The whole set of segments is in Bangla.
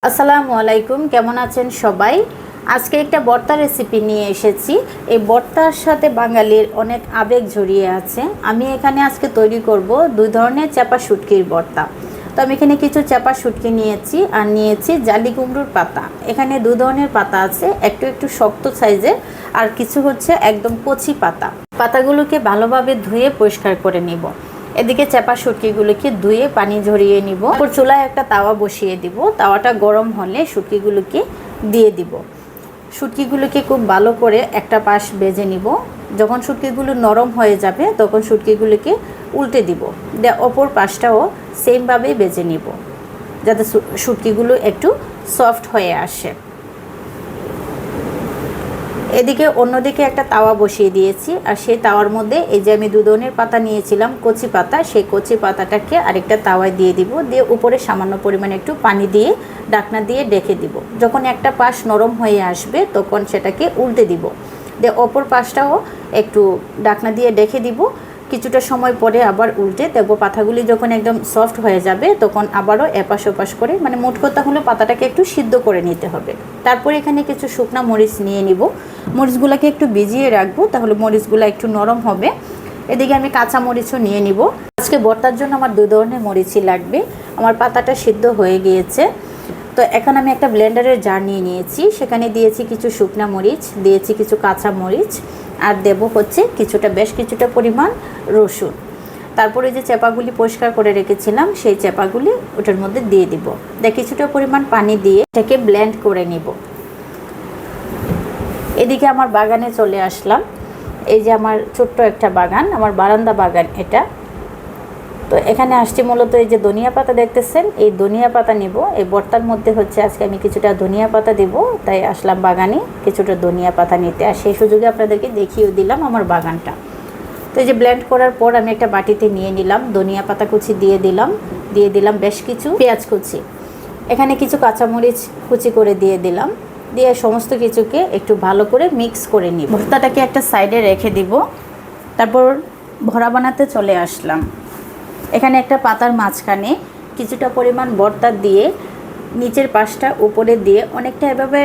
আসসালামু আলাইকুম, কেমন আছেন সবাই? আজকে একটা ভর্তা রেসিপি নিয়ে এসেছি। এই ভর্তার সাথে বাঙালির অনেক আবেগ জড়িয়ে আছে। আমি এখানে আজকে তৈরি করব দুই ধরনের চাপা শুটকির ভর্তা। তো আমি এখানে কিছু চাপা শুটকি নিয়েছি আর নিয়েছি জালি কুমড়োর পাতা। এখানে দু ধরনের পাতা আছে, একটু একটু শক্ত সাইজের আর কিছু হচ্ছে একদম কচি পাতা। পাতাগুলোকে ভালোভাবে ধুয়ে পরিষ্কার করে নিব। এদিকে চাপা শুটকিগুলোকে ধুয়ে পানি ঝরিয়ে নিব। তারপর চুলায় একটা তাওয়া বসিয়ে দিব। তাওয়াটা গরম হলে শুটকিগুলোকে দিয়ে দিব। শুটকিগুলোকে খুব ভালো করে একটা পাশ ভেজে নিব। যখন শুটকিগুলো নরম হয়ে যাবে তখন শুটকিগুলোকে উল্টে দিব। অপর পাশটাও সেমভাবেই ভেজে নিব, যাতে শুটকিগুলো একটু সফট হয়ে আসে। এদিকে অন্যদিকে একটা তাওয়া বসিয়ে দিয়েছি, আর সেই তাওয়ার মধ্যে এই যে আমি দুধনের পাতা নিয়েছিলাম, কচি পাতা, সেই কচি পাতাটাকে আরেকটা তাওয়ায় দিয়ে দিব। দিয়ে উপরে সামান্য পরিমাণে একটু পানি দিয়ে ঢাকনা দিয়ে ঢেকে দিব। যখন একটা পাশ নরম হয়ে আসবে তখন সেটাকে উল্টে দিব। দিয়ে অপর পাশটাও একটু ঢাকনা দিয়ে ঢেকে দিব। কিছুটা সময় পরে আবার উল্টে দেখব পাতাগুলি যখন একদম সফট হয়ে যাবে তখন আবারও এপাশ ওপাশ করে, মানে মোট কথা হলো পাতাটাকে একটু সিদ্ধ করে নিতে হবে। তারপর এখানে কিছু শুকনো মরিচ নিয়ে নিব। মরিচগুলোকে একটু ভিজিয়ে রাখবো, তাহলে মরিচগুলো একটু নরম হবে। এদিকে আমি কাঁচা মরিচও নিয়ে নিব। আজকে ভর্তার জন্য আমার দুই ধরনের মরিচই লাগবে। আমার পাতাটা সিদ্ধ হয়ে গিয়েছে। তো এখন আমি একটা ব্লেন্ডারের জার নিয়ে নিয়েছি। সেখানে দিয়েছি কিছু শুকনা মরিচ, দিয়েছি কিছু কাঁচা মরিচ, আর দেব হচ্ছে বেশ কিছুটা পরিমাণ রসুন। তারপরে যে চেপাগুলি পরিষ্কার করে রেখেছিলাম সেই চেপাগুলি ওটার মধ্যে দিয়ে দিব। কিছুটা পরিমাণ পানি দিয়ে এটাকে ব্লেন্ড করে নিব। এদিকে আমার বাগানে চলে আসলাম। এই যে আমার ছোট্ট একটা বাগান, আমার বারান্দা বাগান এটা। তো এখানে আসছি মূলত এই যে ধনিয়া পাতা দেখতেছেন, এই ধনিয়া পাতা নিব। এই ভর্তার মধ্যে হচ্ছে আজকে আমি কিছুটা ধনিয়া পাতা দেব, তাই আসলাম বাগানে কিছুটা ধনিয়া পাতা নিতে। আর সেই সুযোগে আপনাদেরকে দেখিয়েও দিলাম আমার বাগানটা। তো এই যে ব্লেন্ড করার পর আমি একটা বাটিতে নিয়ে নিলাম, ধনিয়া পাতা কুচি দিয়ে দিলাম বেশ কিছু পেঁয়াজ কুচি, এখানে কিছু কাঁচামরিচ কুচি করে দিয়ে দিলাম। দিয়ে সমস্ত কিছুকে একটু ভালো করে মিক্স করে নিই। ভর্তাটাকে একটা সাইডে রেখে দিব। তারপর ভরা বানাতে চলে আসলাম। এখানে একটা পাতার মাঝখানে কিছুটা পরিমাণ ভর্তা দিয়ে নিচের পাশটা উপরে দিয়ে অনেকটা এভাবে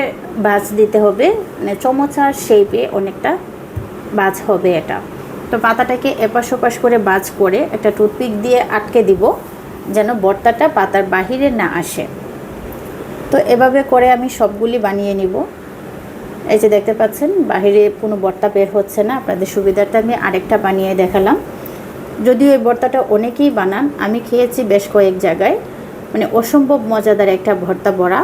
ভাঁজ দিতে হবে, মানে চমচার শেপে অনেকটা ভাঁজ হবে এটা। তো পাতাটাকে এপাশ ওপাশ করে ভাঁজ করে একটা টুথপিক দিয়ে আটকে দিব, যেন ভর্তাটা পাতার বাহিরে না আসে। তো এভাবে করে আমি সবগুলি বানিয়ে নিব। এই যে দেখতে পাচ্ছেন বাহিরে কোনো ভর্তা বের হচ্ছে না। আপনাদের সুবিধার্থে আমি আরেকটা বানিয়ে দেখালাম। যদিও এই ভর্তাটা অনেকেই বানান, আমি খেয়েছি বেশ কয়েক জায়গায়, মানে অসম্ভব মজাদার একটা ভর্তা বড়া।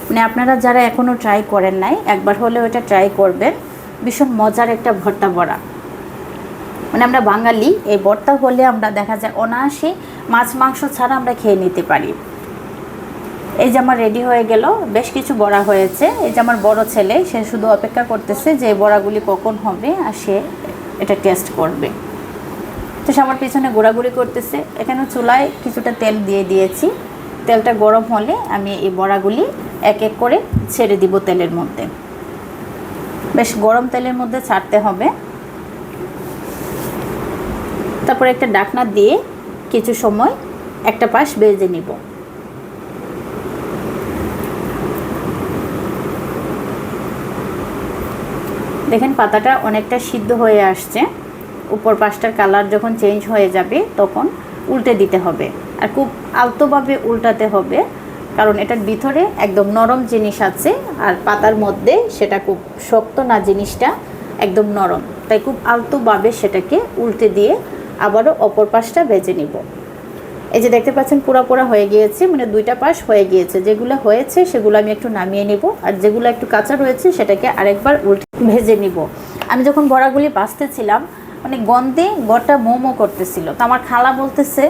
মানে আপনারা যারা এখনও ট্রাই করেন নাই একবার হলেও এটা ট্রাই করবেন। ভীষণ মজার একটা ভর্তা বড়া। মানে আমরা বাঙালি, এই ভর্তা হলে আমরা দেখা যায় অনায়াসে মাছ মাংস ছাড়া আমরা খেয়ে নিতে পারি। এই যে আমার রেডি হয়ে গেল, বেশ কিছু বড়া হয়েছে। এই যে আমার বড় ছেলে, সে শুধু অপেক্ষা করতেছে যে বড়াগুলি কখন হবে আর সে এটা টেস্ট করবে। তো সে আমার পিছনে ঘোরাঘুরি করতেছে। এখানে চুলায় কিছুটা তেল দিয়ে দিয়েছি। তেলটা গরম হলে আমি এই বড়াগুলি এক এক করে ছেড়ে দিব তেলের মধ্যে। বেশ গরম তেলের মধ্যে ছাড়তে হবে। তারপর একটা ঢাকনা দিয়ে কিছু সময় একটা পাশ ভেজে নিব। দেখেন পাতাটা অনেকটা সিদ্ধ হয়ে আসছে। উপর পাশটার কালার যখন চেঞ্জ হয়ে যাবে তখন উল্টে দিতে হবে, আর খুব আলতোভাবে উল্টাতে হবে, কারণ এটার ভিতরে একদম নরম জিনিস আছে আর পাতার মধ্যে সেটা খুব শক্ত না, জিনিসটা একদম নরম। তাই খুব আলতোভাবে সেটাকে উল্টে দিয়ে আবারও অপর পাশটা ভেজে নিব। এই যে দেখতে পাচ্ছেন পুরা হয়ে গিয়েছে, মানে দুইটা পাশ হয়ে গিয়েছে। যেগুলো হয়েছে সেগুলো আমি একটু নামিয়ে নিব, আর যেগুলো একটু কাঁচা রয়েছে সেটাকে আরেকবার উল্টে ভেজে নিব। আমি যখন বড়াগুলি ভাজতেছিলাম মানে গন্ধে ঘরটা মোমো করতেছিল। তো আমার খালা বলতেছে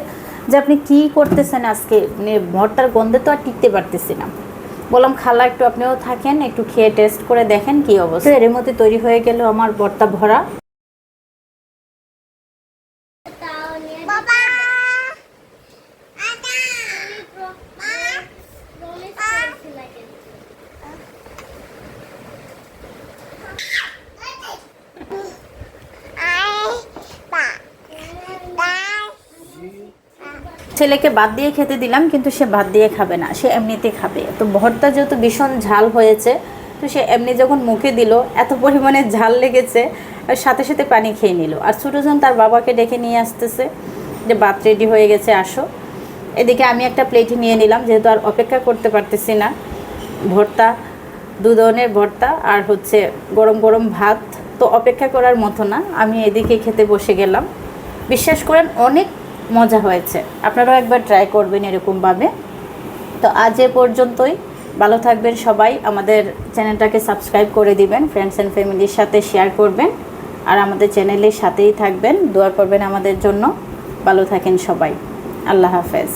যে আপনি কি করতেছেন আজকে, মানে ভর্তার গন্ধে তো আর টিকতে পারতেছি না। বললাম খালা একটু আপনিও থাকেন, একটু খেয়ে টেস্ট করে দেখেন কি অবস্থা। এর মধ্যে তৈরি হয়ে গেল আমার ভর্তা ভরা। ছেলেকে ভাত দিয়ে খেতে দিলাম, কিন্তু সে ভাত দিয়ে খাবে না, সে এমনিতে খাবে। তো ভর্তা যেহেতু ভীষণ ঝাল হয়েছে, তো সে এমনি যখন মুখে দিল এত পরিমাণে ঝাল লেগেছে, আর সাথে সাথে পানি খেয়ে নিল। আর ছোটোজন তার বাবাকে ডেকে নিয়ে আসতেছে যে ভাত রেডি হয়ে গেছে, আসো। এদিকে আমি একটা প্লেটে নিয়ে নিলাম, যেহেতু আর অপেক্ষা করতে পারতেছি না। ভর্তা, 2 ধরনের ভর্তা আর হচ্ছে গরম গরম ভাত, তো অপেক্ষা করার মতো না। আমি এদিকে খেতে বসে গেলাম। বিশ্বাস করেন অনেক মজা হয়েছে, আপনারাও একবার ট্রাই করবেন এরকমভাবে। তো আজ এ পর্যন্তই, ভালো থাকবেন সবাই। আমাদের চ্যানেলটাকে সাবস্ক্রাইব করে দিবেন, ফ্রেন্ডস অ্যান্ড ফ্যামিলির সাথে শেয়ার করবেন, আর আমাদের চ্যানেলের সাথেই থাকবেন, দোয়া করবেন আমাদের জন্য। ভালো থাকেন সবাই, আল্লাহ হাফেজ।